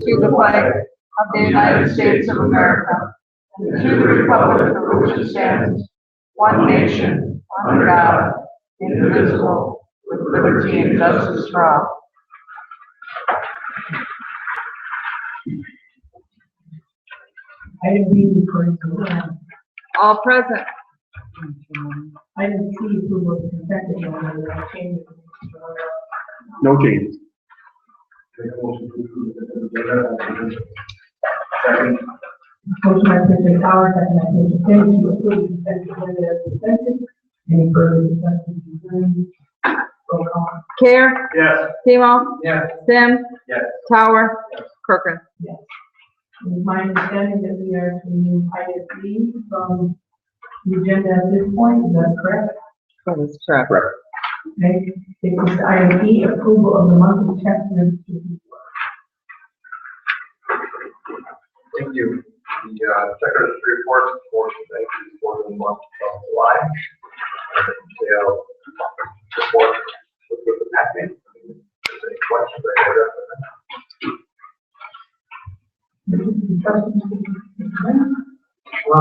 to the flag of the United States of America, and to the republic for which it stands, one nation, under God, indivisible, with liberty and justice for all. Item B, recording to All present. Item C, approval of consent agenda without changes. No changes. Motion by Commissioner Powers, second by Commissioner Sims, to approve the consent agenda as presented. Any further discussion concerns? Roll call. Care, Yes. Timo, Yes. Sim, Yes. Tower, Corcoran. Yes. It is my understanding that we are to remove item B from the agenda at this point, is that correct? That is correct. Correct. Okay, it is item B, approval of the monthly check register. Thank you. The checkers report for today is for the month of July. Detail report with the packet. If there's any questions, I have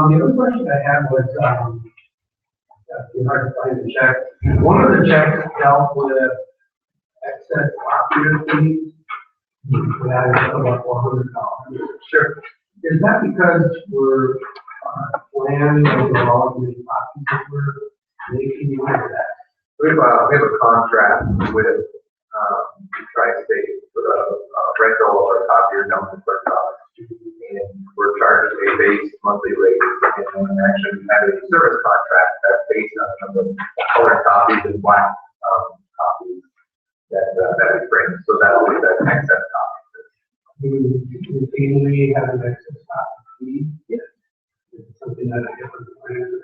the other question I had was, it's hard to find the check. One of the checks dealt with excess copier fees. That is about $400. Sure. Is that because we're planning on all of these copies that we're making like that? We have a contract with Tri-State for the rental of our copier down in Fort College. And we're charged a base monthly rate. And actually, we have a service contract that's based on some of the colored copies and black copies that we bring. So that's always that excess copy. You routinely have an excess copy. Yes. It's something that I get from the plans that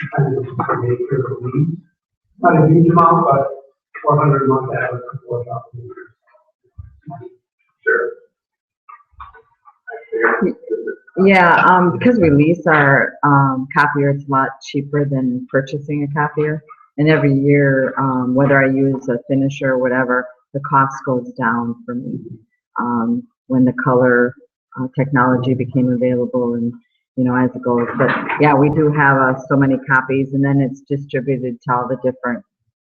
are kind of make your release. Not a huge amount, but 400 a month average for 4,000 liters. Sure. Yeah, because we lease our copier, it's a lot cheaper than purchasing a copier. And every year, whether I use a finisher or whatever, the cost goes down for me. When the color technology became available, and as it goes. But yeah, we do have so many copies, and then it's distributed to all the different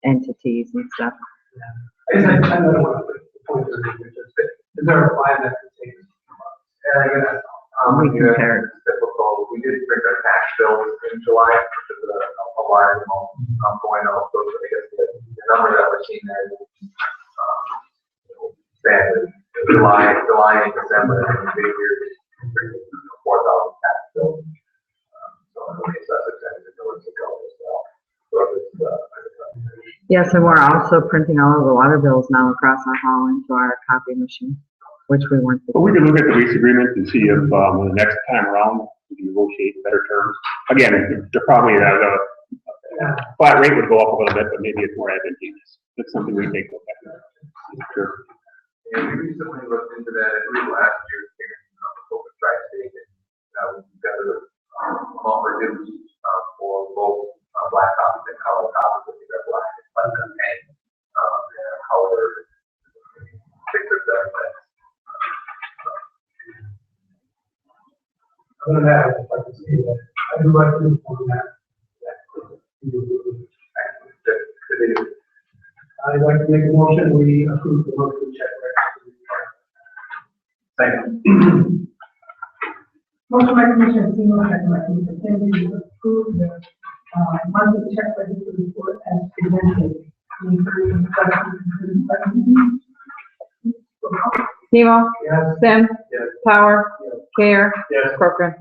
entities and stuff. Yeah. I don't want to put the point is there a plan that can take We compare. Typical. We did print our cash bills in July, which is a large amount going out. So I guess the number that we're seeing there is standard. July and December, and big years, 4,000 tax bills. So I guess that's exactly the notice to go as well. So Yes, and we're also printing all of the water bills now across our hall into our copy machine, which we weren't. Well, we can look at the lease agreement and see if the next time around we can negotiate better terms. Again, they're probably a flat rate would go up a little bit, but maybe it's more advantageous. That's something we take a look at. Sure. And we recently looked into that, I believe last year, with Tri-State, and we got the amount reduced for both black copies and color copies. We got black and color pictures there. Other than that, I'd just like to say that I do like to inform that. I'd like to make a motion, we approve the monthly check register. Second. Motion by Commissioner Timo, second by Commissioner Sims, to approve the monthly check register report as presented. Any further discussion concerning the Timo, Yes. Sim, Yes. Tower, Care, Yes. Corcoran.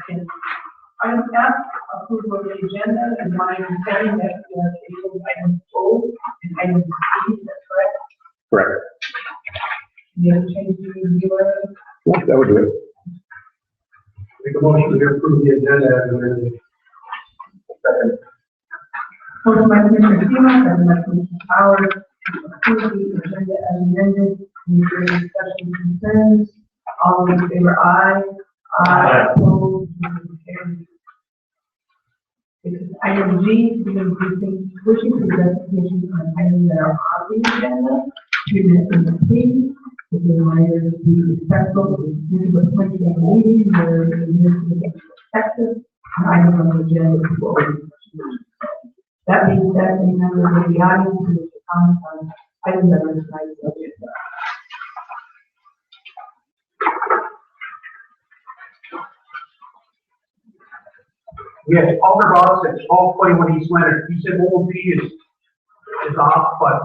Item F, approval of the agenda, and my understanding that we are taking item O and item C, is that correct? Correct. The other changes to review. Yeah, that would do it. Make a motion to approve the agenda as amended. Second. Motion by Commissioner Timo, second by Commissioner Powers, to approve the agenda as amended. Any further discussion concerns? All in favor, aye. Aye. Opposed, motion carries. Item G, wishing to present presentations on items that are on the agenda. 2 minutes in between. Just a reminder to be respectful, this is a point of meeting where the administration is protected, and items on the agenda is what we. That being said, any members of the audience who wish to comment on items that are tonight's agenda. Yes, Alder Boss at 1221 East Leonard. He said OOP is off, but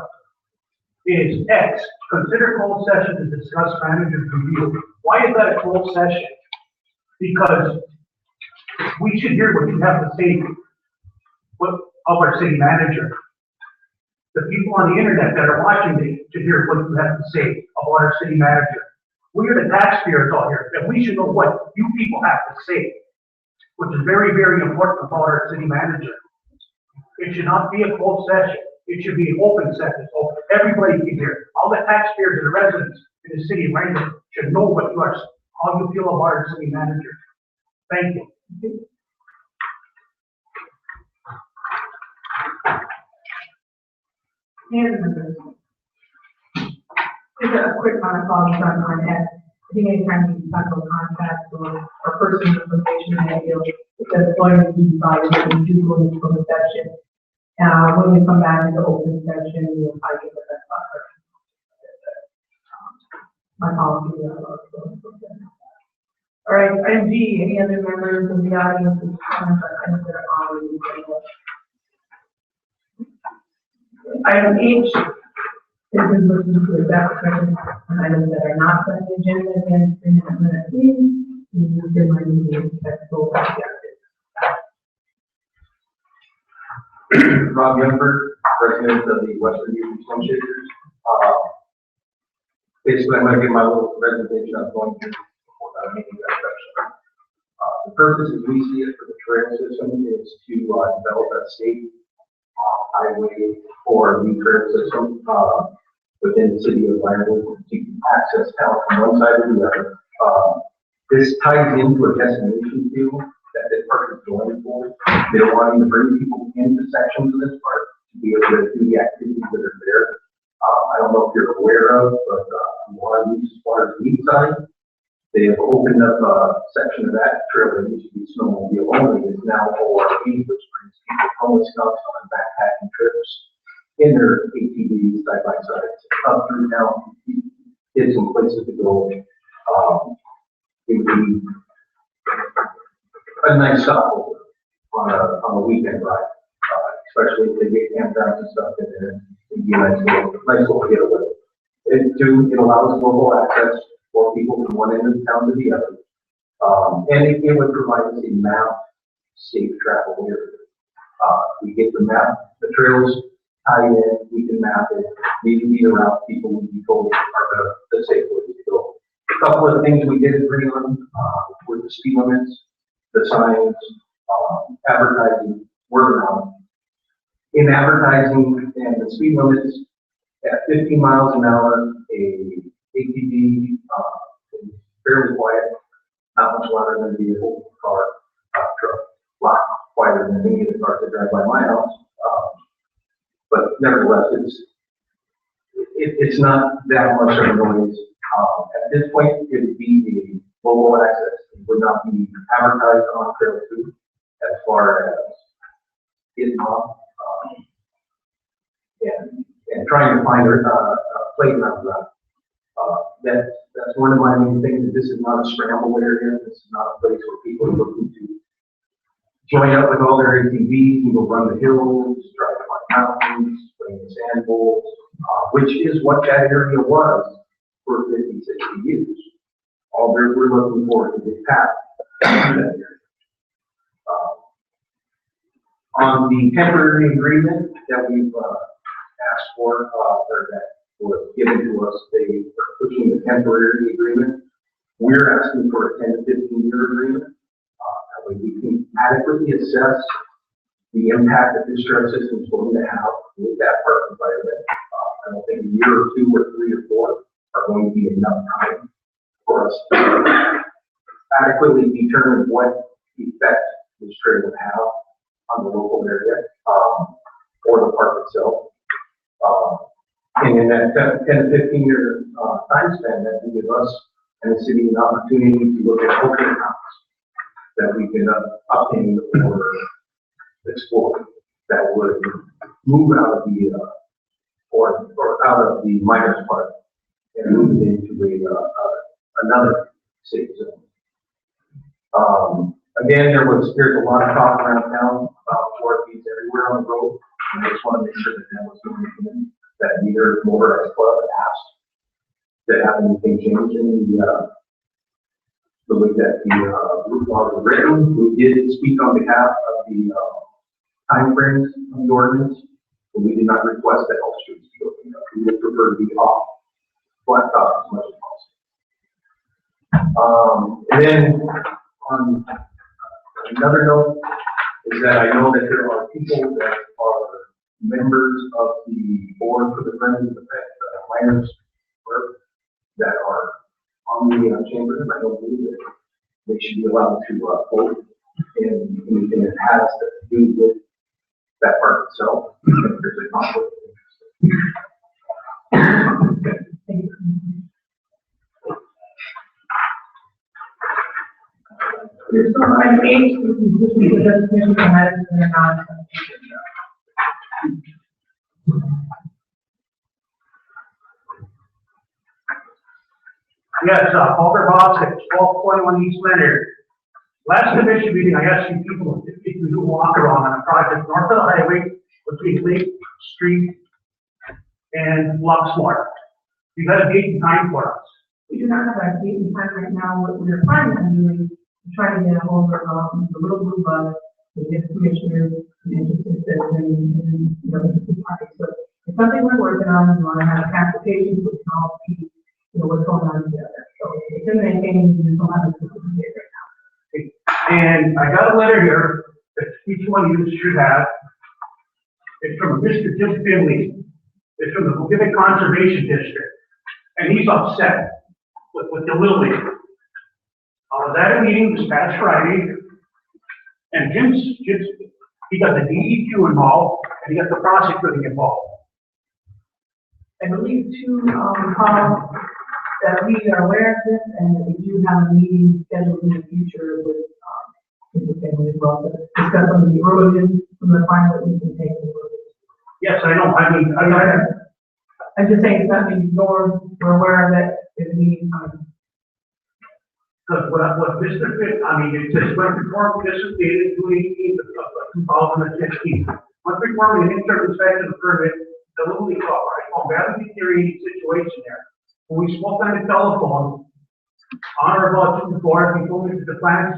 it's X. Consider closed session to discuss manager's review. Why is that a closed session? Because we should hear what you have to say of our city manager. The people on the internet that are watching should hear what you have to say about our city manager. We are the taxpayers out here, and we should know what you people have to say, which is very, very important about our city manager. It should not be a closed session. It should be an open session, so everybody can hear. All the taxpayers and the residents in the city of Ironwood should know what you are, how you feel about our city manager. Thank you. Just a quick comment on X. I think anytime you talk about contacts or personal information that you it's employment be divided and you go into closed session. When we come back into open session, we'll probably get the best offer. My policy. All right, item G, any other members of the audience who comment on items that are on the agenda? Item H, this is looking to adopt questions on items that are not on the agenda and in that minute, please. You can remind me to go back there. Rob Youngberg, president of the Western Union Swim Shakers. Basically, I'm going to give my little presentation on going through before that meeting that section. The purpose, as we see it, for the trail system is to develop a state highway or the trail system within the city of Ironwood to access town from one side to the other. This ties into a destination field that this park is going for. They're wanting to bring people into sections of this park to be able to do the activities that are there. I don't know if you're aware of, but one as far as the east side, they have opened up a section of that trail that used to be snowmobile only. It's now ORV, which brings people from Wisconsin on backpacking trips in their ATVs side by side up through town. Get some places to go. It would be a nice stopover on a weekend ride, especially if they get campgrounds and stuff in there. It'd be a nice little getaway. It allows local access for people from one end of town to the other. And it would provide us a map safe travel area. We get the map, the trails tied in, we can map it, we can be around people would be told are the safe way to go. A couple of things we did agree on were the speed limits, the signs, advertising, word around. In advertising and the speed limits at 15 miles an hour, a ATV is fairly quiet, not much louder than a vehicle, car, truck, a lot quieter than any of the cars that drive by my house. But nevertheless, it's not that much of a noise. At this point, it would be the local access. It would not be advertised on Trail 2 as far as getting off and trying to find a playground route. That's one of my main things. This is not a scramble area. This is not a place where people are looking to join up with all their ATVs and go run the hills, drive on mountains, play in the sand bowls, which is what that area was for 50, 60 years. All we're looking for is a path to that area. On the temporary agreement that we've asked for, or that was given to us, they are pushing the temporary agreement. We're asking for a 10 to 15-year agreement. That way we can adequately assess the impact that this trail system is going to have with that park environment. I don't think a year or two or 3 or 4 are going to be enough time for us to adequately determine what effect this trail would have on the local area or the park itself. And in that 10 to 15 year time span, that will give us and the city an opportunity to look at open accounts that we can obtain or explore that would move out of the or out of the miners part and move it into another city zone. Again, there's a lot of talk around town about work fees everywhere on the road. And I just want to make sure that that was something that neither motorized club asked to have anything change in the way that the route laws were written. We did speak on behalf of the timeframes of the ordinance, but we did not request that all streets be opened up. We would prefer to be off blacktop as much as possible. And then on another note is that I know that there are people that are members of the board for the Friends of the Miners Work that are on the chamber, and I don't believe that they should be allowed to vote in anything that has to do with that part itself. If there's a conflict of interest. There's no item H, which is just the definition of matters in the non-constitution. Yes, Alder Boss at 1221 East Leonard. Last commission meeting, I asked you people if you could do a walk around on a project north of the highway between Lake Street and Luxmore. You got a date and time for us? We do not have a date and time right now. What we're planning on doing is trying to get a hold of the little blue bus, the commissioners, and interested citizens, and the party. So it's something we're working on. We want to have applications, so we can all see, what's going on together. So it's in maintaining, we don't have a specific date right now. And I got a letter here that each one of you should have. It's from Mr. Jim Finley. It's from the Mogivic Conservation District. And he's upset with the Little League. I was at a meeting this past Friday, and he got the DEQ involved, and he got the prosecuting involved. I believe too, Carl, that we are aware of this and that we do have a meeting scheduled in the future with, the family as well, to discuss some of the erosion, some of the fines that we can take. Yes, I know. I'm just saying, that means we're aware of it, if we need time. Because what Mr. Fitt, it says, when performed, this is dated 2015. When performing an interim inspection permit, the Little League Club, I found very deteriorating situation there. When we spoke on the telephone, on or about 2 before, he told me that the plans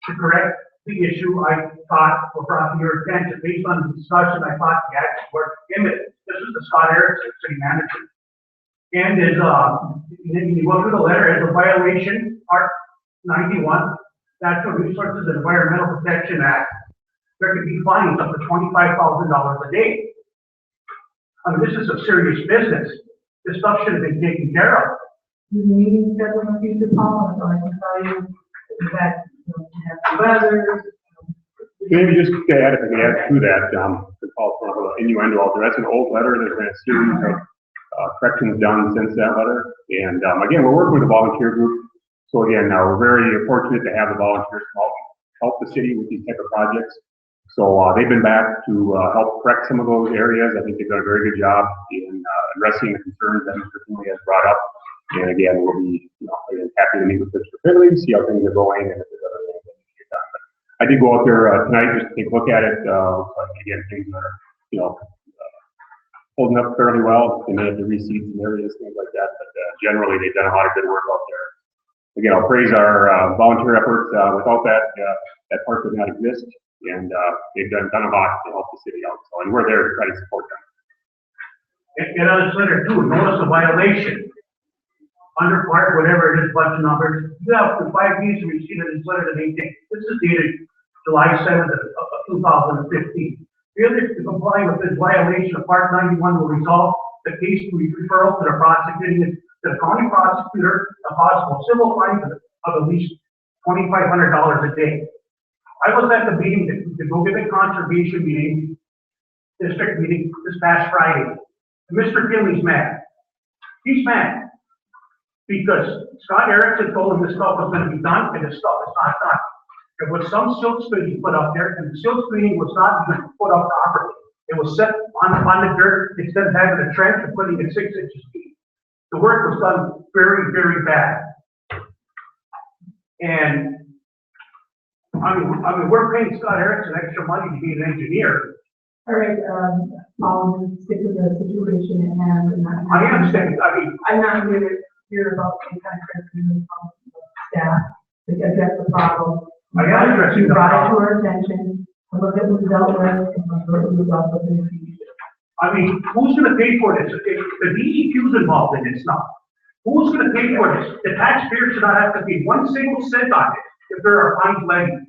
to correct the issue I thought were brought to your attention. Based on the discussion, I thought the actions were imminent. This is the Scott Erickson, city manager. And then you go through the letter as a violation, Part 91, Natural Resources and Environmental Protection Act. There could be fines up to $25,000 a day. This is a serious business. This stuff should have been taken care of. The meeting scheduled in the future, Paul, so I can tell you that, we have the weather. Maybe just to add, if I can add to that, to call for an innuendo out there. That's an old letter. There's been a series of corrections done since that letter. And again, we're working with a volunteer group. So again, we're very fortunate to have the volunteers help the city with these type of projects. So they've been back to help correct some of those areas. I think they've done a very good job in addressing the concerns that Mr. Finley has brought up. And again, we'll be happy to meet with Mr. Finley, see how things are going, and if there's other things that need to get done. But I did go out there tonight just to take a look at it. Again, things are holding up fairly well. They may have to reseed some areas, things like that. But generally, they've done a lot of good work out there. Again, I'll praise our volunteer efforts. Without that, that part would not exist. And they've done a lot to help the city out. So, and we're there to try to support them. And on this letter too, notice a violation. Under part, whatever it is, bunch of numbers. You have the 5 days to receive this letter to maintain. This is dated July 7th of 2015. Failure to comply with this violation of Part 91 will resolve the case to referral to the prosecuting the county prosecutor, a possible civil fine of at least $2,500 a day. I was at the meeting, the Mogivic Conservation meeting, district meeting this past Friday. And Mr. Finley's mad. He's mad. Because Scott Erickson told him this stuff was gonna be done, and this stuff is not done. There was some silt screening put up there, and the silt screening was not even put up properly. It was set on the dirt, instead of having a trench and putting it 6 inches deep. The work was done very, very bad. And, I mean, we're paying Scott Erickson extra money to be an engineer. All right, I'll just stick to the situation at hand. And I understand, I mean, I'm not here to hear about any kind of criticism from staff to address the problem. I am addressing You the brought it to problem. our attention, some of it was dealt with, and some of it was dealt with in the future. I mean, who's gonna pay for this? If the DEQ's involved in this now. Who's gonna pay for this? The taxpayer should not have to pay 1 single cent on it if there are fines levied.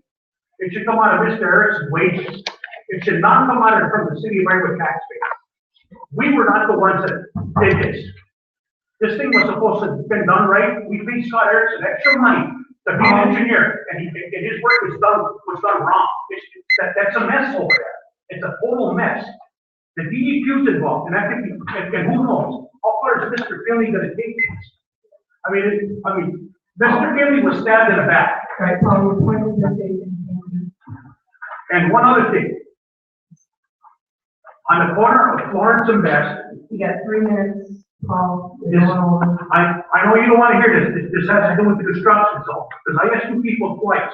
It should come out of Mr. Erickson's wages. It should not come out of from the city of Ironwood taxpayers. We were not the ones that did this. This thing was supposed to have been done right. We paid Scott Erickson extra money to be an engineer, and his work was done wrong. That's a mess over there. It's a total mess. The DEQ's involved, and that can be, and who knows? How far is Mr. Finley gonna take this? I mean, Mr. Finley was stabbed in the back. Right, Paul, your point is taken. And one other thing. On the corner of Florence and Best, You got 3 minutes, Paul. Yes. I know you don't wanna hear this. This has to do with the construction zone, because I asked you people twice.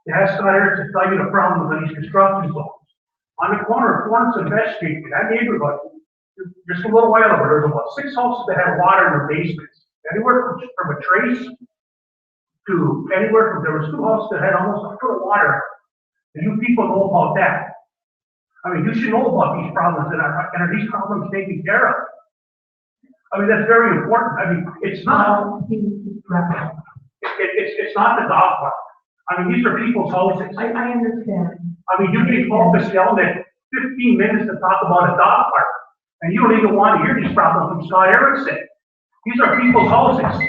To ask Scott Erickson to tell you the problems on these construction zones. On the corner of Florence and Best Street, in that neighborhood, just a little while ago, there was about 6 houses that had water in their basements. Anywhere from a trace to anywhere from, there was 2 houses that had almost a foot of water. And you people know about that. I mean, you should know about these problems, and are these problems taken care of? I mean, that's very important. I mean, it's not, it's not the dog park. I mean, these are people's houses. I understand. I mean, you get focused yelling at 15 minutes to talk about a dog park, and you don't even want to hear these problems from Scott Erickson. These are people's houses.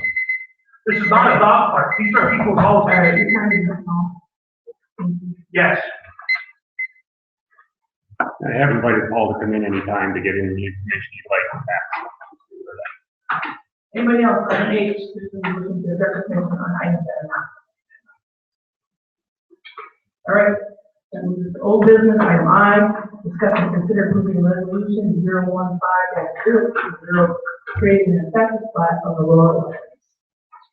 This is not a dog park. These are people's All right, houses. your time is up, Paul. Thank you. Yes. I have invited Paul to come in anytime to get in the information you'd like back. Anybody else on H, this is looking to address the question on items that are not. All right, that moves to old business, item I, discuss and consider approving resolution 015-020, creating an effective plat of the lower levels.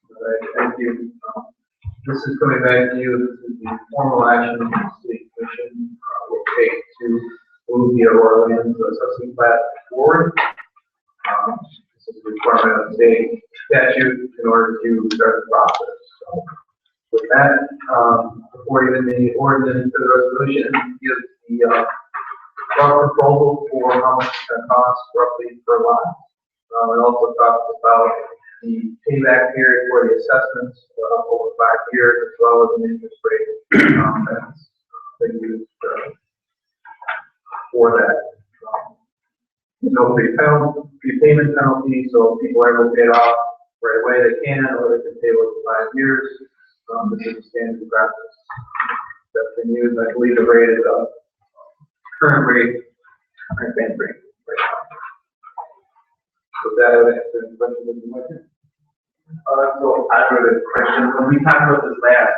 All right, thank you. This is coming back to you. This is the formal action the city commission will take to move the Aurora Lands assessment plat forward. This is a requirement of state statute in order to start the process. So with that, before even the ordinance or the resolution gives the rough proposal for how much it's going to cost roughly per lot. It also talks about the payback period for the assessments over 5 years, as well as an interest rate that's been used for that. No prepayment penalty, so if people are able to pay it off right away, they can, or they can pay it over 5 years. This is a standard practice that's been used. I believe the rate is current bank rate. So that would answer the question that you mentioned. So I have a question. When we talked about this last,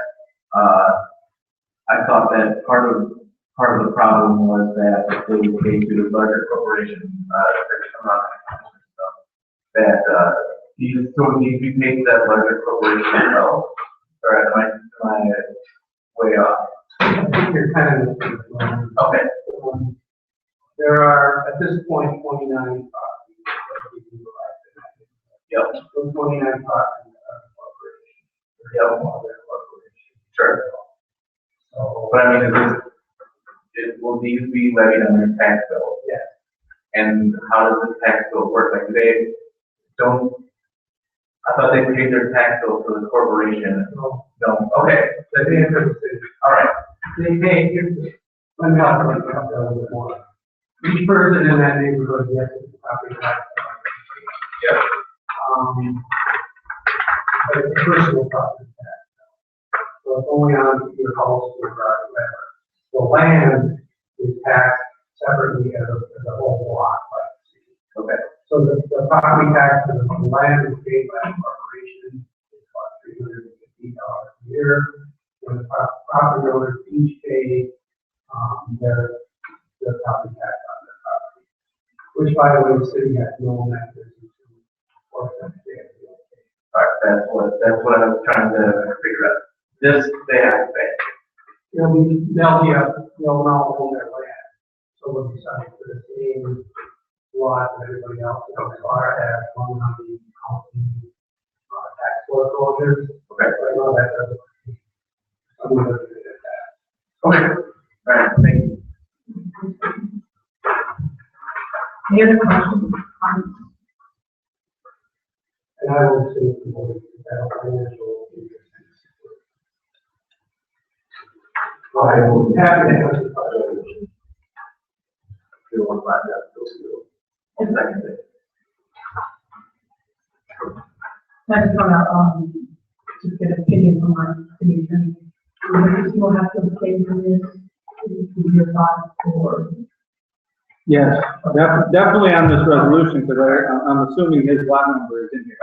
I thought that part of the problem was that if they would pay to the larger corporation, that you still need to pay to that larger corporation as well. Or am I way off? I think you're kind of. Okay. There are, at this point, 29 properties that we can provide. Yep. Those 29 properties are corporations. Yep. Other corporations. Sure. So, But I mean, will these be levied on their tax bill? yes. And how does the tax bill work? Like they don't, I thought they paid their tax bill for the corporation. So, No, okay, the answer is, all right. they pay, let me talk about that a little bit more. Each person in that neighborhood gets a property tax. Yep. But it's a personal property tax. So it's only on your house or whatever. The land is taxed separately as a whole lot. Okay. So the property tax for the land is paid by the corporation, it's about $350 a year. When the property owners each pay, their property tax on their property. Which, by the way, the city has no mechanism to force them to pay. That's what I was trying to figure out. This, they have to pay. They'll now own their land. So we'll be signing for the same lot that everybody else, as far as one of the county tax foreclosures. Okay. Right now, that doesn't. I'm gonna leave it at that. Okay. All right, thank you. Any other questions? Comments? And I will say the board that financial. I will have to answer the question. You don't want to find out, those two. And second, I just want to just get an opinion from our city attorney. Do you have to say for this? Give your thoughts or? Yes, definitely on this resolution, because I'm assuming his lot number is in here.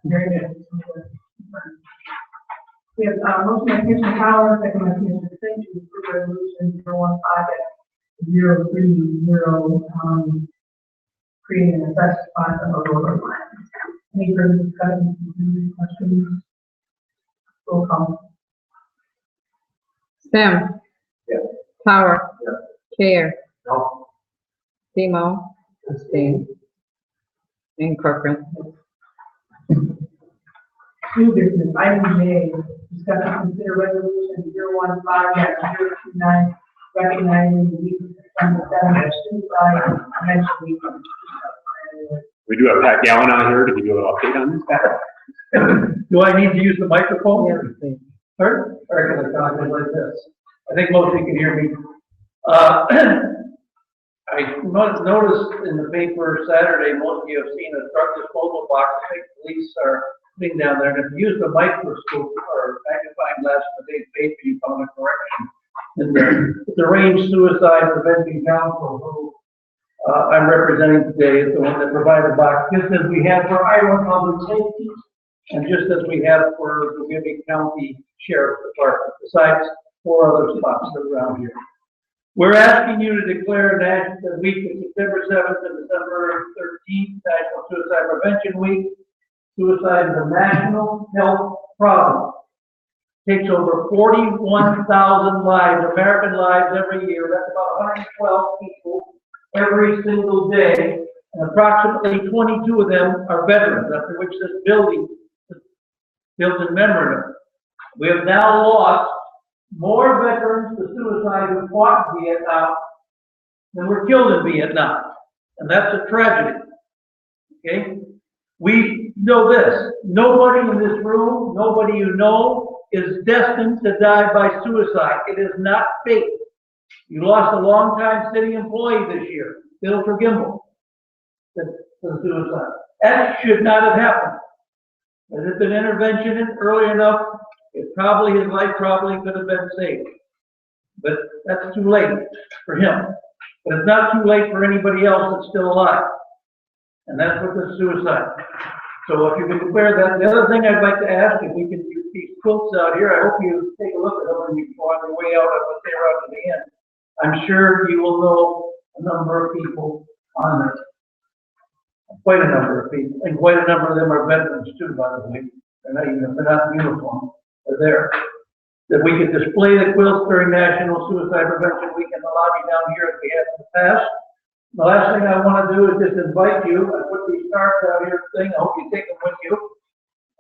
Very good. We have, motion by Commissioner Powers, second by Commissioner Singh, to approve resolution 015-030, creating an assessed fund of road lines. Any further discussion, questions? Roll call. Sim. Yes. Power. Yes. Care. No. Demo. Abstain. And Corcoran. New business, item J, discuss and consider resolution 015-029, recognizing the week of September 7th, suicide prevention week. We do have Pat Gallen on here to give you a little update on this, Pat. Do I need to use the microphone? Yes, please. Or can I talk like this? I think most of you can hear me. I noticed in the paper Saturday, most of you have seen a truck disposal box. I think police are sitting down there, and if you use the microscope or magnifying glass in the big paper, you found a correction. And the Range Suicide Prevention Council, who I'm representing today, is the one that provided the box, just as we have for Ironwood Public Safety, and just as we have for the Whitby County Sheriff's Department, besides 4 other spots that are around here. We're asking you to declare the week of September 7th and December 13th, National Suicide Prevention Week. Suicide is a national health problem. Takes over 41,000 lives, American lives every year. That's about 112 people every single day. And approximately 22 of them are veterans, after which this building is built in memory of. We have now lost more veterans to suicide who fought in Vietnam than were killed in Vietnam. And that's a tragedy. Okay? We know this. Nobody in this room, nobody you know, is destined to die by suicide. It is not fate. You lost a longtime city employee this year, Bill Fergimble, to suicide. That should not have happened. Had it been intervention early enough, his life probably could have been saved. But that's too late for him. But it's not too late for anybody else that's still alive. And that's what the suicide. So if you can declare that. The other thing I'd like to ask, if we can use these quotes out here, I hope you take a look at them when you go on your way out of the fair out to the end. I'm sure you will know a number of people on this. Quite a number of people, and quite a number of them are veterans too, by the way. They're not in uniform, they're there. That we could display the quilts during National Suicide Prevention Week in the lobby down here as we have in the past. The last thing I want to do is just invite you. I put these cards out here thing. I hope you take them with you.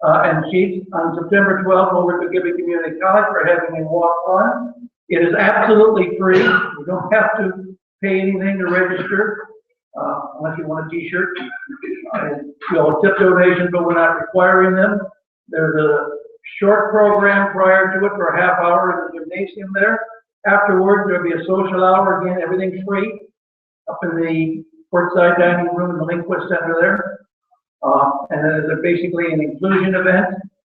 And sheets on September 12th over to Gibby Community College for having a walk-on. It is absolutely free. You don't have to pay anything to register, unless you want a t-shirt. You'll tip donation, but we're not requiring them. There's a short program prior to it for a half hour in the gymnasium there. Afterwards, there'll be a social hour. Again, everything's free up in the courtside dining room in the Linquist Center there. And then it's basically an inclusion event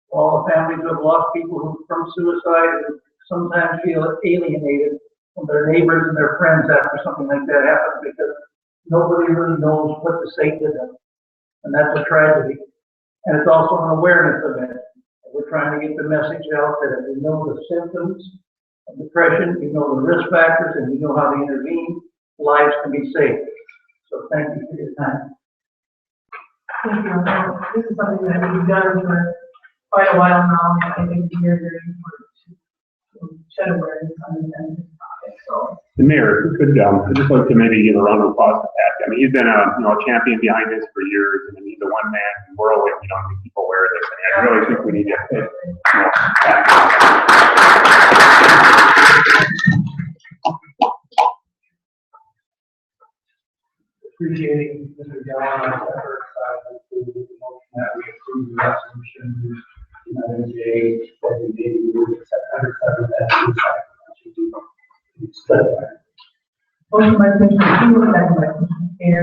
for all the families who have lost people from suicide and sometimes feel alienated from their neighbors and their friends after something like that happens, because nobody really knows what to say to them. And that's a tragedy. And it's also an awareness event. We're trying to get the message out that if you know the symptoms of depression, you know the risk factors, and you know how to intervene, lives can be saved. So thank you for your time. Thank you. This is something that we've done for quite a while now. I think it's very, very important to shed awareness on this topic. So. The mayor, if you could, I'd just like to maybe give a round of applause to Pat. I mean, he's been a champion behind this for years, and he's a one-man world, make people aware of this. And I really think we need to, Appreciating Mr. Gallon's efforts, to the motion that we approve the resolution, NJ, designated September 7th as the Motion by Commissioner Keywood, second by Commissioner Fair,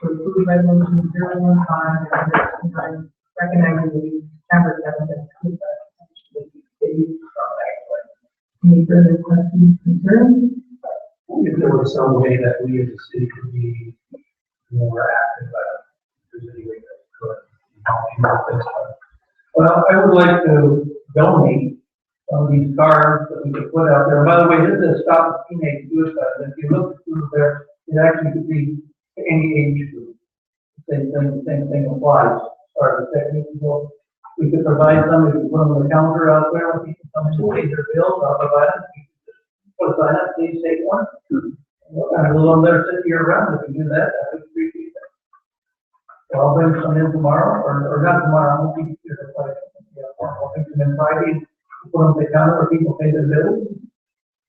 to approve resolution 015, recognizing the September 7th as school festival. Any further questions, concerns? If there was some way that we as a city could be more active, if there's any way that we could help with this. Well, I would like to donate some of these cards that we could put out there. By the way, this is Stop Teenage Suicide. If you look through there, it actually could be any age group. Same thing applies. Or the technique, we could provide some, we could put them on the counter out there, when people come in to pay their bills, I'll provide them. Put a sign up, please take one. And we'll on there sit year round, if you do that, I would appreciate that. So I'll bring some in tomorrow, or not tomorrow, I won't be here to play. I'll bring them in Friday, put them on the counter where people pay their bills.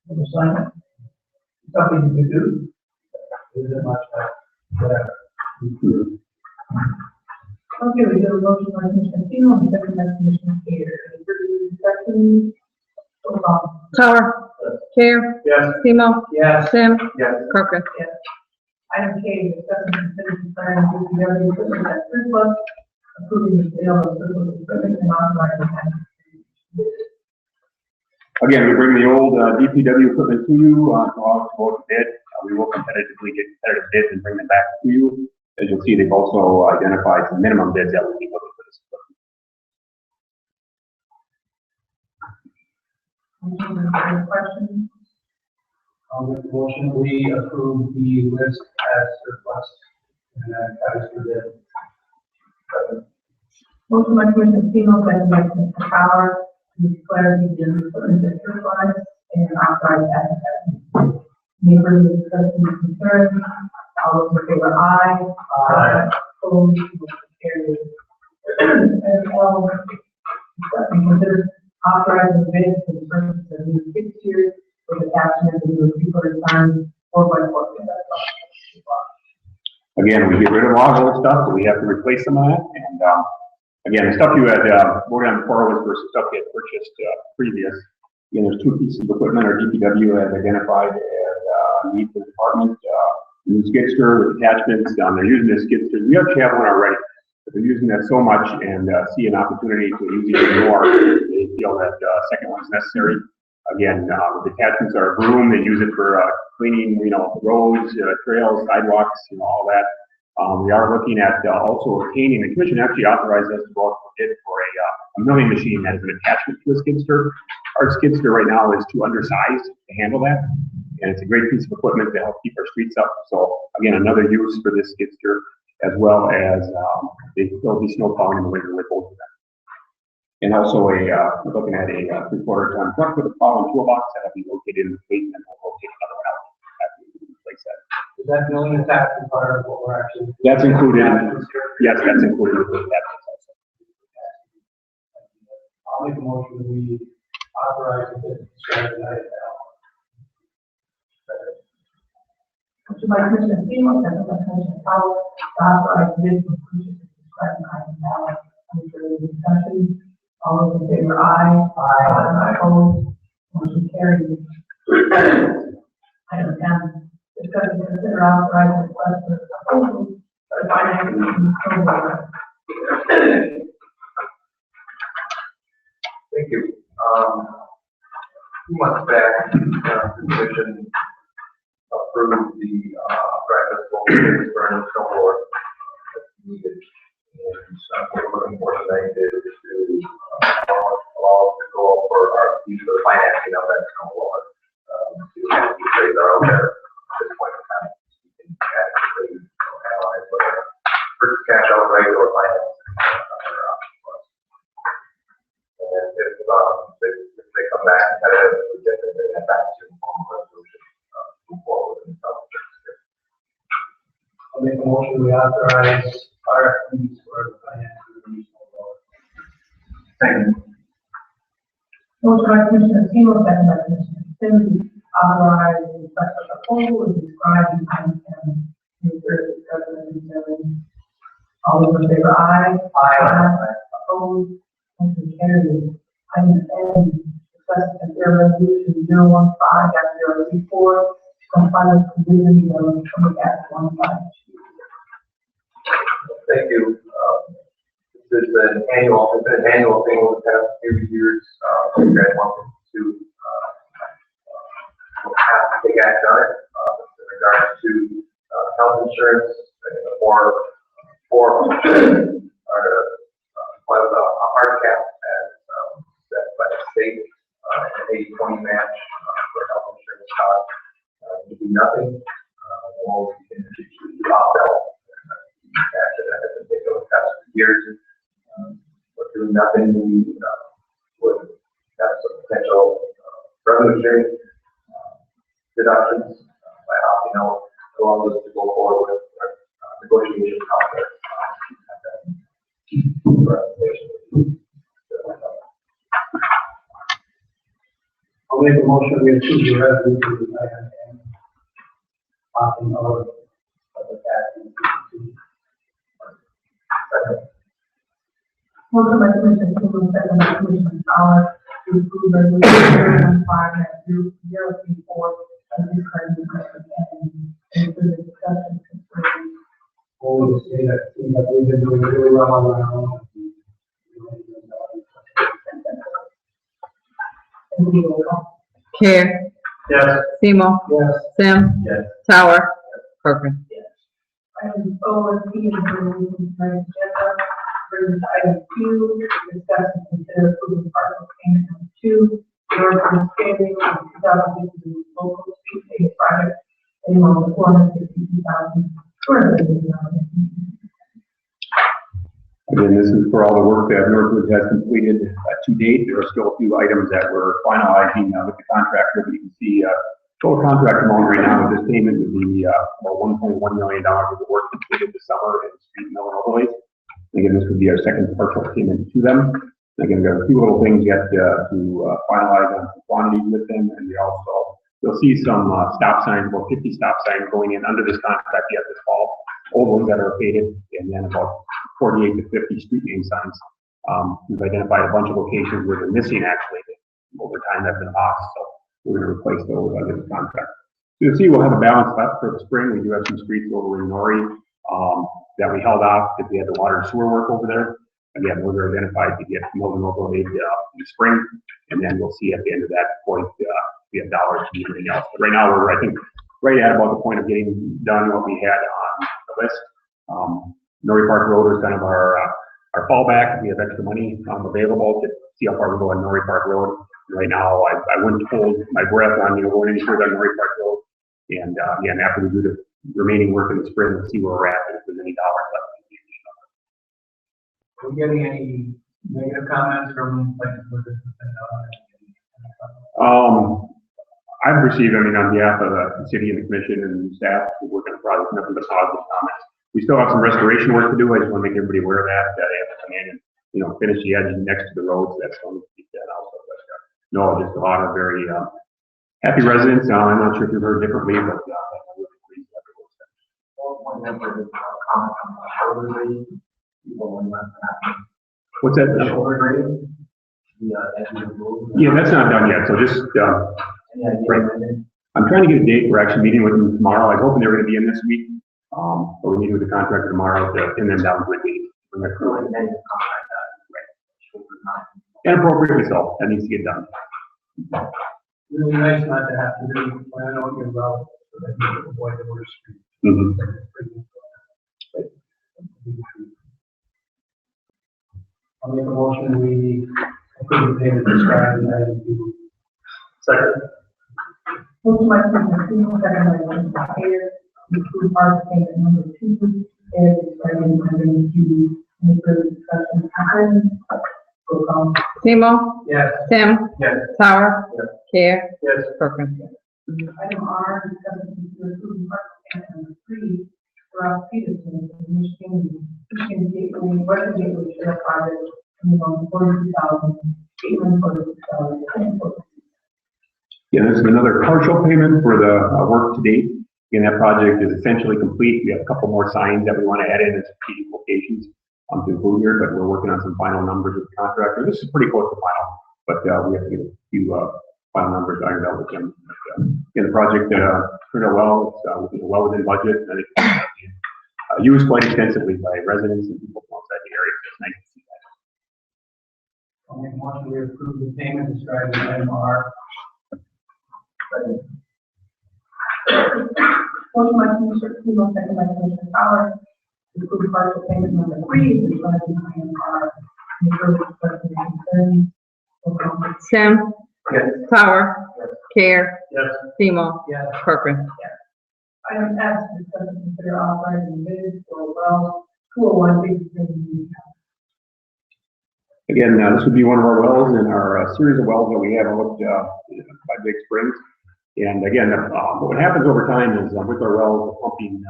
Put a sign up. Something you can do. It isn't much, whatever. Okay, we have a motion by Commissioner Keywood, and second by Commissioner Fair. Any further discussion? Roll call. Sauer, Care, Yes. Simo, Yes. Sim, Yes. Corcoran. Yes. Item K, discussion and consider declaring DPW equipment as surplus, approving the sale of surplus equipment and authorizing. again, we bring the old DPW equipment to you, to all vote bid. We will competitively get competitive bids and bring them back to you. As you'll see, they've also identified some minimum bids that we'll be looking for this equipment. Any questions? I'll make the motion, we approve the list as surplus, and then that is for the. Motion by Commissioner Keywood, second by Commissioner Power, to declare the equipment as surplus and authorize advertising. Any further discussion or concerns? All those in favor, aye. Aye. Opposed, motion carries. And L, discussion consider authorizing bids for the purchase of new fixtures with attachment to the recorder sign 4x4. Again, we get rid of a lot of old stuff, but we have to replace some of that. And again, the stuff you had voted on before was versus stuff you had purchased previous. Again, there's two pieces of equipment our DPW has identified as need for the department. New skidster with attachments. They're using this skidster. We actually have one already, but they're using that so much and see an opportunity to use it even more. They feel that second one is necessary. Again, the attachments are a broom. They use it for cleaning, roads, trails, sidewalks, all that. We are looking at also obtaining, the commission actually authorized us to go out for bid for a milling machine that is an attachment to a skidster. Our skidster right now is too undersized to handle that, and it's a great piece of equipment to help keep our streets up. So again, another use for this skidster, as well as there'll be snow plowing in the winter with both of them. And also we're looking at a 3/4 ton truck with a plow and toolbox that'll be located in the fleet, and then we'll rotate another one out after we replace that. Is that milling attachment part of what we're actually? That's included. Yes, that's included with that. I'll make a motion that we authorize the strategy item now. Motion by Commissioner Keywood, second by Commissioner Powell, to authorize bids for purchase of described item now. Any further discussion? All those in favor, aye. Aye. Opposed, motion carries. Item M, discuss and consider authorizing request for proposal for the financing program. Thank you. A few months back, the commission approved the breakfast for what we're looking for tonight is to, allow us to go for our future financing of that come forward. See what kind of trades are out there at this point in time. We can actually analyze whether purchase cash outright or finance. And if they come back competitive, we get them to get back to formal resolution, move forward and stuff. I'll make a motion, we authorize RFPs for the financial release. Second. Motion by Commissioner Timo, second by Commissioner Sims, authorize the special proposal as described in item 10, New Jersey President and all those in favor, aye. Aye. Opposed, motion carries. Item N, discuss and consider resolution 015-034, comply with provisions of Public Act 152. Thank you. This is an annual thing over the past few years. You guys want to have to take action on it in regards to health insurance or was a hard cap as set by the state, an 80-20 match for health insurance costs. To do nothing, or we can opt out. Action that has been taken over the past few years. But doing nothing, we would have some potential revenue sharing deductions by opting out, allow us to go forward with our negotiation process. I'll make a motion, we approve the resolution, item N, opting out of the tax. Motion by Commissioner Timo, second by Commissioner Fowler, to approve resolution 015-034, as described in item N, and for the discussion concerning. Only to say that, seems like we've been doing really well on our own. And we will call. Care, Yes. Seymour, Yes. Sim, Yes. Tower, Corcoran. Item O and P is removed from tonight's agenda. Brings item Q, discuss and consider approving partial payment number 2, the ordinance scaling of 2015 local street pay project, in the amount of $452,280. Again, this is for all the work that Northwood has completed to date. There are still a few items that we're finalizing with the contractor, but you can see total contract amount right now with this payment would be about $1.1 million of the work completed this summer in street mill and overlays. Again, this would be our second partial payment to them. Again, we have a few little things yet to finalize on some quantities with them, and we also, you'll see some stop signs, about 50 stop signs going in under this contract yet this fall. Old ones that are faded, and then about 48 to 50 street name signs. We've identified a bunch of locations where they're missing actually over time have been lost, so we're going to replace those under the contract. So you'll see we'll have a balance left for the spring. We do have some streets over in Nori that we held off because we had the water and sewer work over there. Again, those are identified to get milled and overlaid in the spring, and then we'll see at the end of that point we have dollars to do everything else. But right now we're, I think, right at about the point of getting done what we had on the list. Nori Park Road is kind of our fallback. We have extra money available to see how far we go on Nori Park Road. And right now, I wouldn't hold my breath on going any further on Nori Park Road. And again, after we do the remaining work in the spring, we'll see where we're at and if there's any dollars left. Are we getting any negative comments from like I've received, I mean, on behalf of the city and the commission and staff, we're working on the project, nothing but positive comments. We still have some restoration work to do. I just want to make everybody aware of that they have to come in and, finish the edge next to the roads. That's going to keep that also. But, no, just a lot of very happy residents. I'm not sure if you've heard differently, but I'm really pleased with everything. What's that? Yeah, that's not done yet. So just, I'm trying to get a date. We're actually meeting with them tomorrow. I'm hoping they're going to be in this week. But we're meeting with the contractor tomorrow to pin them down to a date. And appropriately so. That needs to get done. really nice not to have to do plan on your route so that you can avoid the worst street. Mhm. I'll make a motion, we approve the payment described in item two. Second. Motion by Commissioner Steele, second by Commissioner Hayes, to approve part payment number 2, and describing item 2, any further discussion? Roll call. Seymour, Yes. Tim, Yes. Sauer, Yes. Care, Yes. Kirkland. Item R, discussion to approve part payment number 3, for Ross Peterson, for the Michigan Gateway, Western Gateway Trail Project, in the amount of $42,846. Yeah, this is another partial payment for the work to date. Again, that project is essentially complete. We have a couple more signs that we want to add in as strategic locations to include here, but we're working on some final numbers with the contractor. This is pretty close to final, but we have to get a few final numbers ironed out with them. But, the project turned out well. It's well within budget, and it's used quite extensively by residents and people from outside the area. It's nice to see that. I'll make a motion, we approve the payment described in item R. Motion by Commissioner Steele, second by Commissioner Sauer, to approve partial payment number 3, describing item R, any further discussion or concerns? Roll call. Tim, Yes. Sauer, Care, Yes. Seymour, Yes. Kirkland. Item S, discuss and consider authorizing bids for well 201 Big Spring. Again, this would be one of our wells in our series of wells that we have looked by Big Springs. And again, what happens over time is with our wells, the pumping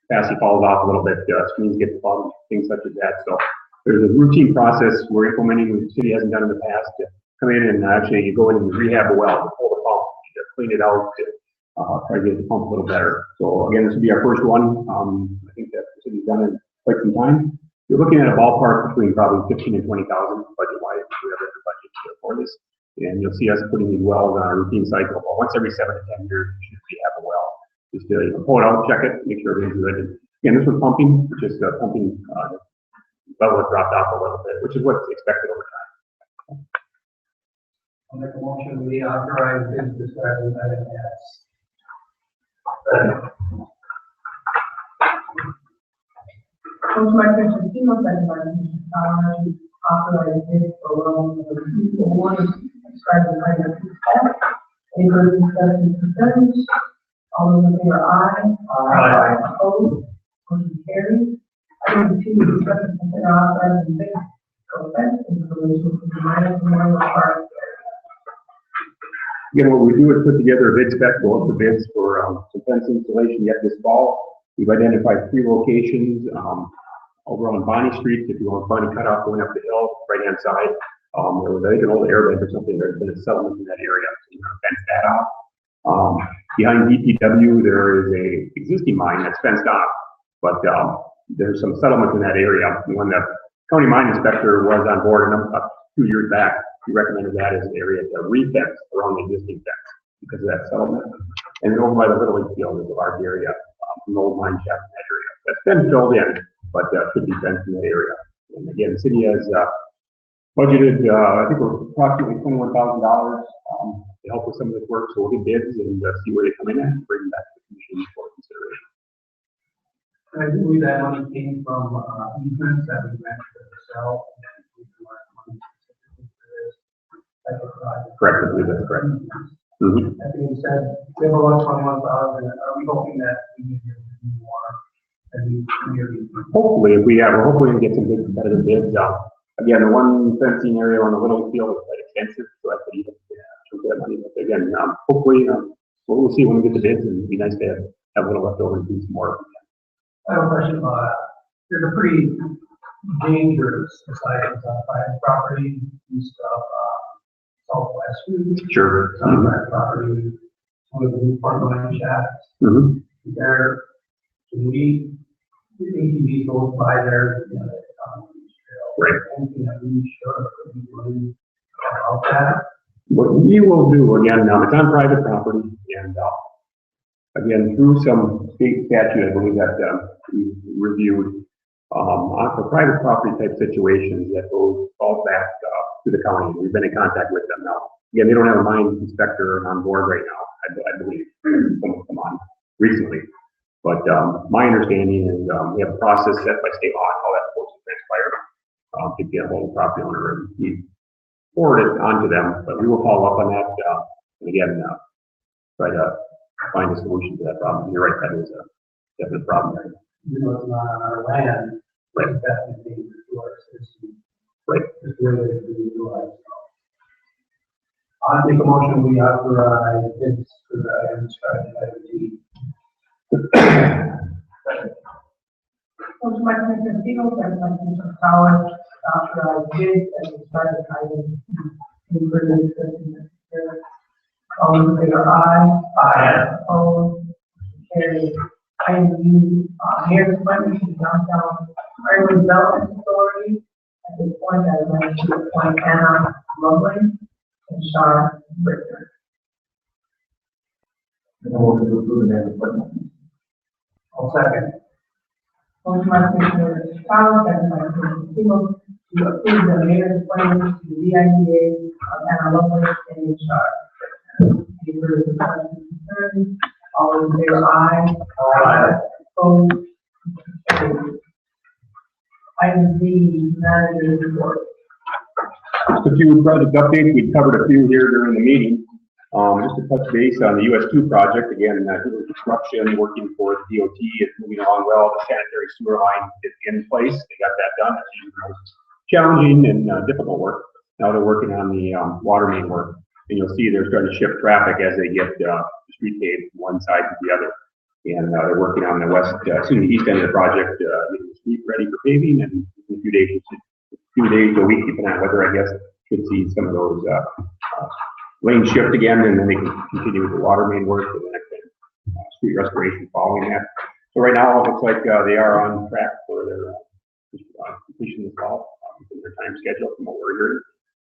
capacity falls off a little bit, screens get plugged, things such as that. So there's a routine process we're implementing, the city hasn't done in the past, to come in and actually you go in and rehab a well, pull the pump, clean it out, try to get the pump a little better. So again, this would be our first one. I think that the city's done it quite some time. You're looking at a ballpark between probably 15 and 20,000 budget-wise. We have a budget for this. And you'll see us putting these wells on a routine cycle. But once every 7 to 10 years, we have a well. Just pull it out, check it, make sure everything's good. And again, this was pumping, just pumping level has dropped off a little bit, which is what's expected over time. I'll make a motion, we authorize bids described in item S. Motion by Commissioner Steele, second by Commissioner Sauer, to authorize bids for well number 201, described in item 2F. Any further discussion or concerns? All those in favor, aye. Aye. Opposed? Motion carries. Item 2, discuss and consider authorizing bids for fence installation for the Minot Memorial Park. Again, what we do is put together a bid spec, go up for bids for some fence installation yet this fall. We've identified 3 locations over on Bonnie Street. If you want Bonnie cutoff going up the hill, right-hand side. There was, I think, an old airbag or something. There's been a settlement in that area, so we're going to fence that off. Behind DPW, there is a existing mine that's fenced off, but there's some settlements in that area. When the county mine inspector was on board about 2 years back, he recommended that as an area to re-fence around the existing fence because of that settlement. And then over by the Little League field is a large area, an old mine shaft in that area. That's been filled in, but should be fenced in that area. And again, the city has budgeted, I think we're approximately $21,000 to help with some of this work. So we'll get bids and see where they come in and bring them back to the commission for consideration. And I believe that money came from easements that we meant to sell. And we want money specifically for this type of project. Correct, I believe that's correct. Mm-hmm. That being said, we have about 21,000. Are we hoping that we need to do more? Hopefully, we're hoping to get some good competitive bids. Again, the one fencing area on the Little field is quite extensive, so I could even that money. But again, hopefully, we'll see when we get the bids, and it'd be nice to have a little left over and do some more. I have a question about that. There's a pretty dangerous society on private property, east of Southwest Route. Sure. On private property, one of the new park line shafts. Mm-hmm. There, can we, the ATV goes by there, you know, right. Anything that we should be doing about that? What we will do, again, it's on private property, and again, through some state statute, I believe that we reviewed, for private property type situations, that falls back to the county. We've been in contact with them now. Again, they don't have a mine inspector on board right now, I believe. Someone come on recently. But my understanding is we have a process set by state law, how that's supposed to transpire. to get a hold of the property owner and we forward it on to them, but we will follow up on that, and again, try to find a solution to that problem. You're right, that is a definite problem there. You know, it's not on our land, Right. it's definitely being to our citizens. Right. It's where they do utilize. I make a motion, we authorize bids for the items described in item G. Motion by Commissioner Steele, second by Commissioner Powers, to authorize bids as described in item Any further discussion? All in favor, aye. Aye. Opposed? Carried. Item U, mayor's appointment to downtown Ironwood Development Authority. At this point, I would like to appoint Anna Lovely and Sean Richter. Motion to approve the appointment. I'll second. Motion by Commissioner Powers, second by Commissioner Steele, to approve the mayor's appointment to the VIDA of Anna Lovely and Sean. Any further discussion, concerns? All in favor, aye. Aye. Opposed? Carried. Item D, manager's report. Just a few project updates. We covered a few here during the meeting. Just to touch base on the US2 project, again, construction, working for the DOT, it's moving along well. The sanitary sewer line is in place. They got that done. It's challenging and difficult work. Now they're working on the water main work. And you'll see they're starting to shift traffic as they get the street paved from one side to the other. And they're working on the the east end of the project, getting the street ready for paving, and in a few days, a week, depending on weather, I guess, should see some of those lanes shift again, and then they can continue with the water main work for the next street restoration following that. So right now, it looks like they are on track for their completion this fall, in their time schedule from what we're hearing.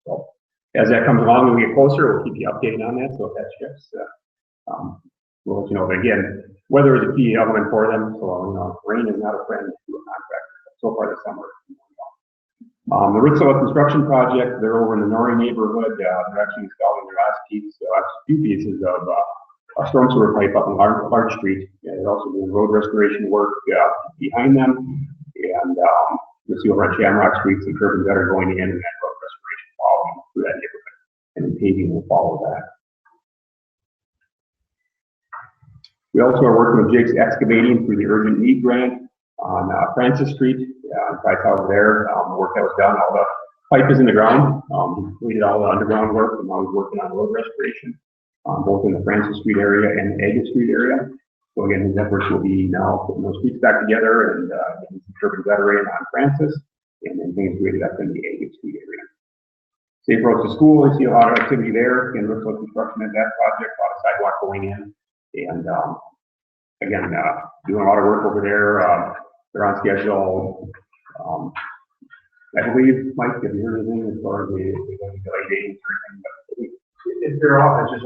So as that comes along and we get closer, we'll keep you updated on that. So if that shifts, we'll let you know. But again, weather is a key element for them. So rain is not a friend to a contractor. So far this summer. The Ritzola construction project, they're over in the Norrie neighborhood. They're actually installing their last few pieces of storm sewer pipe up on Large Street. And they're also doing road restoration work behind them. And you'll see over on Shamrock Street, some curb and gutter going in, and then road restoration following through that neighborhood. And then paving will follow that. We also are working with Jake's Excavating through the Urgent Need Grant on Francis Street. Right over there, the work that was done, all the pipe is in the ground. Completed all the underground work, and now we're working on road restoration, both in the Francis Street area and the Agate Street area. So again, these efforts will be now putting those streets back together and getting some curb and gutter in on Francis, and then things graded up in the Agate Street area. Safe roads to school, we see a lot of activity there. Again, looks like construction at that project, a lot of sidewalk going in, and again, doing a lot of work over there. They're on schedule. I believe, Mike, have you heard anything as far as the delay dates or anything? But if they're off, it's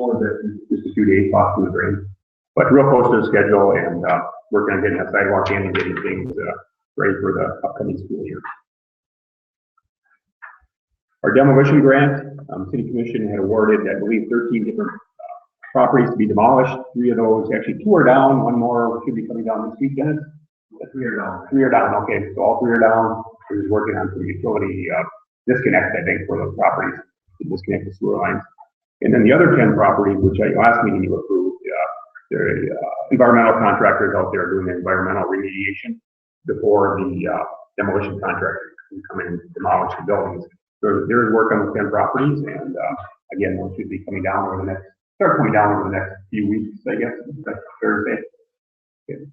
just a few days off to the drain. But real close to the schedule, and working on getting that sidewalk in and getting things ready for the upcoming school year. Our demolition grant, City Commission had awarded, I believe, 13 different properties to be demolished. 3 of those, actually 2 are down, 1 more should be coming down this weekend. 3 are down. 3 are down, okay, so all 3 are down. We're just working on some utility disconnect, I think, for those properties to disconnect the sewer lines. And then the other 10 properties, which last meeting you approved, there are environmental contractors out there doing the environmental remediation before the demolition contractors can come in and demolish the buildings. So there's work on the 10 properties, and again, those should be coming down over the next, start coming down over the next few weeks, I guess, that's fair to say. Okay.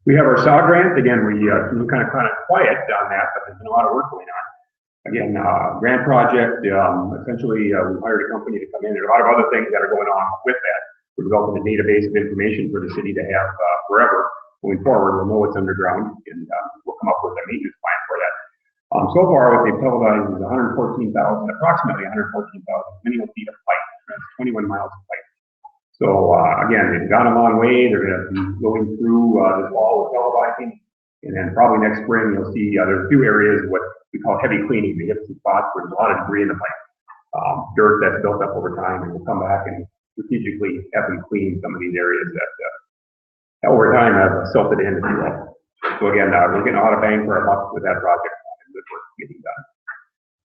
We have our SAW grant. Again, we're kind of quiet on that, but there's been a lot of work going on. Again, grant project, essentially, we hired a company to come in. There are a lot of other things that are going on with that. We're developing a database of information for the city to have forever going forward. We'll know what's underground, and we'll come up with a maintenance plan for that. So far, what they've televised is approximately 114,000 lineal feet of pipe. That's 21 miles of pipe. So again, they've gone a long way. They're going to be going through this fall with televising, and then probably next spring you'll see there's a few areas what we call heavy cleaning. They hit some spots where there's a lot of debris in the pipe, dirt that's built up over time, and we'll come back and strategically have them clean some of these areas that over time have silted in, if you will. So again, we're getting a lot of bang for our buck with that project.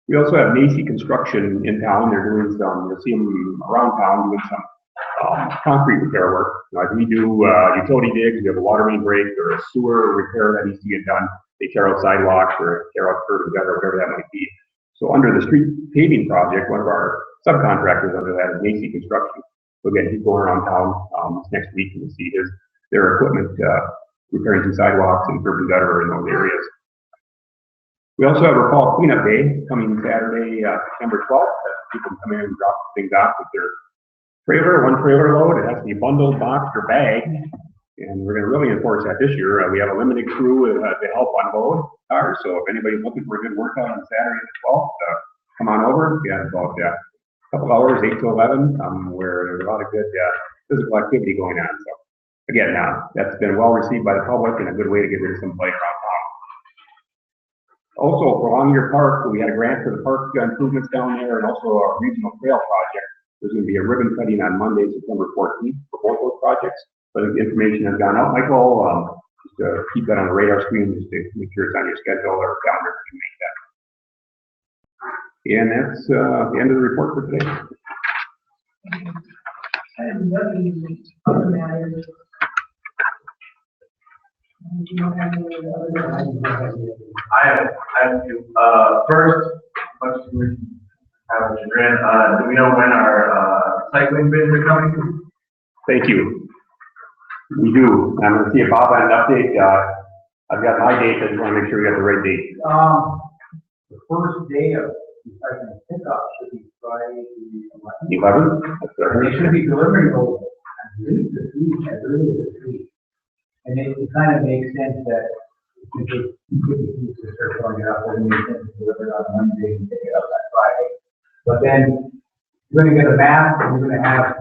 We also have Macy Construction in town. They're doing some, you'll see them around town doing some concrete repair work. Now, if we do utility digs, we have a water main break or a sewer repair that needs to get done. They tear out sidewalks or tear out curb and gutter, whatever that might be. So under the street paving project, one of our subcontractors under that is Macy Construction. So again, he's going around town this next week and you'll see their equipment repairing some sidewalks and curb and gutter in those areas. We also have our fall cleanup day coming Saturday, September 12th. People can come in and drop things off with their trailer, one trailer load. It has to be bundled, boxed, or bagged. And we're going to really enforce that this year. We have a limited crew to help unload cars. So if anybody's looking for a good workout on Saturday the 12th, come on over. We have about a couple hours, 8 to 11, where there's a lot of good physical activity going on. So again, that's been well received by the public and a good way to get rid of some blight around town. Also, for Along Your Park, we had a grant for the park improvements down there and also a regional trail project. There's going to be a ribbon cutting on Monday, September 14th for both those projects. But the information has gone out, Michael, just to keep that on the radar screen, just to make sure it's on your schedule or calendar to make that. And that's the end of the report for today. And what do you other matters? Do you have any other matters? I have two. First, much to have a chagrin, do we know when our cycling bids are coming? Thank you. We do. I'm going to see if Bob had an update. I've got my date. I just want to make sure we got the right date. The first day of recycling pickup should be Friday, the 11th? That's And right. they should be delivering those at least this week, as early as this week. And it kind of makes sense that if you could start filling it up, it makes sense to deliver it on Monday and pick it up on Friday. But then you're going to get a map and you're going to have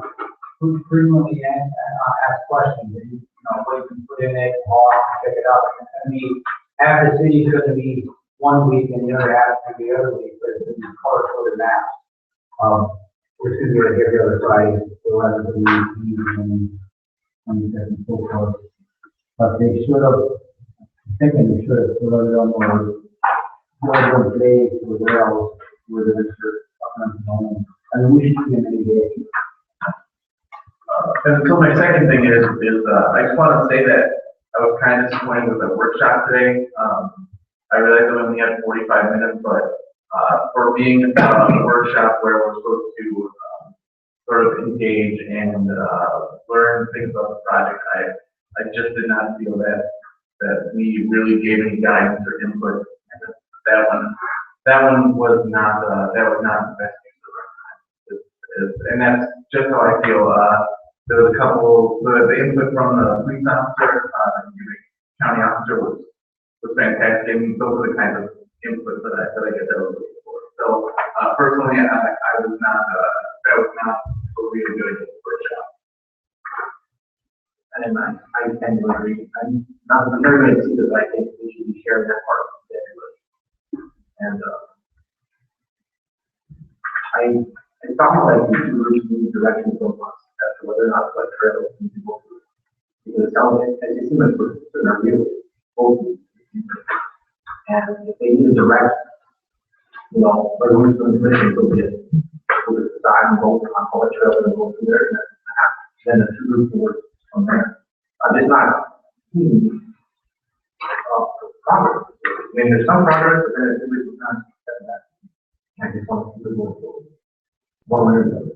frequently asked questions. And, you know, what you can put in it, walk, pick it up. I mean, half the city is going to be one week and the other half to be the other week, but it's going to be color-coded maps. We're going to be right here the other Friday, the 11th of the week, and 27th and so forth. But they should have, I'm thinking they should have put it on more days or where else, where the extra up and down. I mean, we should see them any day. And so my second thing is I just want to say that I was kind of disappointed with the workshop today. I realized we only had 45 minutes, but for being a workshop where we're supposed to sort of engage and learn things about the project, I just did not feel that we really gave any guidance or input. That one was not the best use of our time. And that's just how I feel. There was a couple, the input from the police officer, the county officer was fantastic. And those are the kinds of inputs that I get that I was looking for. So personally, I was not, that was not totally a good workshop. And I tend to agree. I'm not the very good either, but I think we should be sharing that part with everybody. And it sounds like we do really need direction from us as to whether or not what trails we can go through. Because it sounds like, as you see, like we're in our view, and if they need a direction, you know, or we're going to mission, so we just decide and go on all the trails and go through there, and then the two groups will work from there. I'm just not seeing progress. I mean, there's some progress, but then it's really not that. I just want to keep it moving forward. One way or another.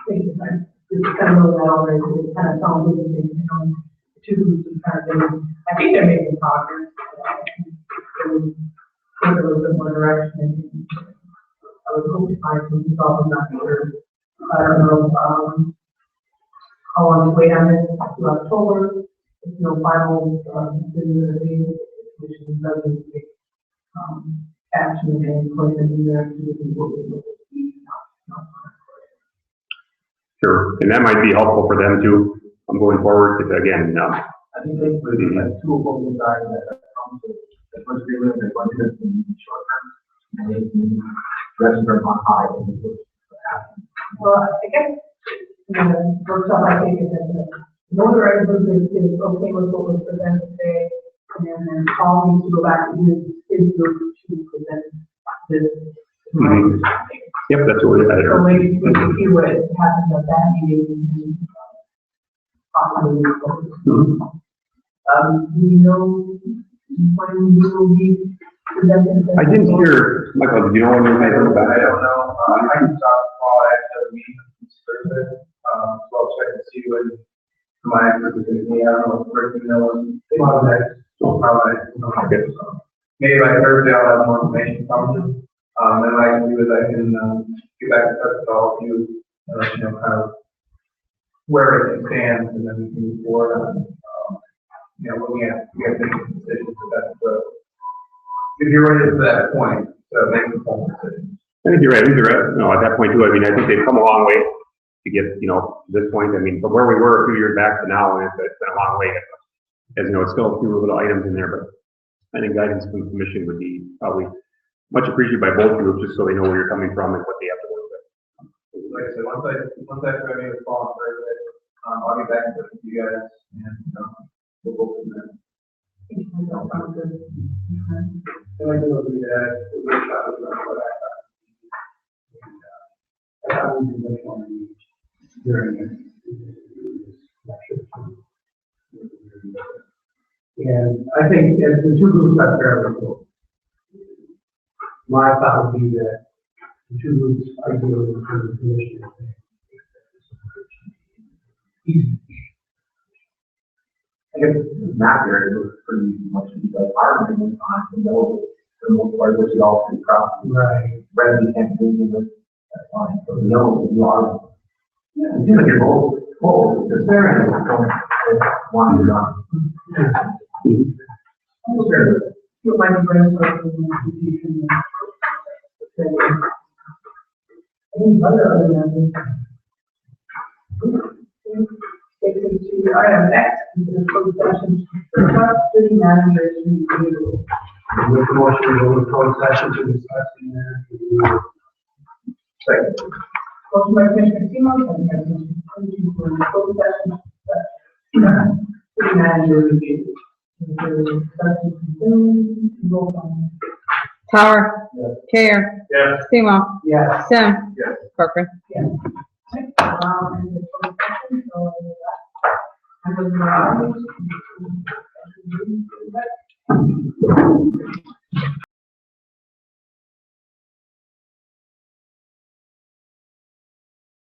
Thank you, Frank. This is kind of moving out already, it kind of sounds like the two groups are kind of doing, I think they're making progress. They would take a little bit more direction. I would hope to find some consultants out here. I don't know, how long to wait on this, to October, if no final, decision of the commission doesn't take, action and put them in there to what we look at. Sure. And that might be helpful for them too. I'm going forward because again, I think they put like two of them inside that come to the first agreement, they're going to in the short term, and they can rest them on high. And Well, I guess, workshop, I think, is that the other item is okay with what was presented today, and then Paul needs to go back to his group to present this. Mhm. Yep, that's what we're at. So maybe we can see what happens at that meeting. And possibly, do you know when you will be presenting? I didn't hear, Michael, did you know when you guys were I back? don't know, I can talk to Paul after the meeting this Thursday, so I'll check and see when my group is gonna be, I don't know, if Rick and Dylan, they want that, so probably, Okay. maybe by Thursday I'll have more information from you. Then what I can do is I can, get back in touch with all of you, and let you know kind of where it stands, and then we can move forward on, looking at, we have to make decisions about the, if you're ready for that point, to make a formal decision. I think you're right, at that point too, I mean, I think they've come a long way to get, this point, I mean, from where we were a few years back to now, it's been a long way. As you know, it's still a few little items in there, but I think guidance from the commission would be probably much appreciated by both groups, just so they know where you're coming from and what they have to work with. Like I said, once I try to make a call on Thursday, I'll get back in touch with you guys, and, we'll go from there. And I do agree that the workshop is not what I thought. I thought we did want to be during this lecture. And I think as the two groups are fairly close. My thought would be that the two groups ideally for the commission. I guess Matt here is pretty much like our opinion on the middle, for the most part, which is all pretty property. Right. Rather than can't do with, that's fine, so the middle is a lot of. Yeah, it seems like you're both, it's there and don't want to run. You might be bringing something in the institution. Any other than item X, the closed session, discuss city manager's review. With the motion to go to closed session to discuss the Second. Motion by Commissioner Simon, and by Commissioner Clancy for the closed session, city manager review. Roll call. Power. Yes. Care. Yes. Seymour. Yes. Sim. Yes. Corcoran. Yes. And the closed session, so, I'm going to,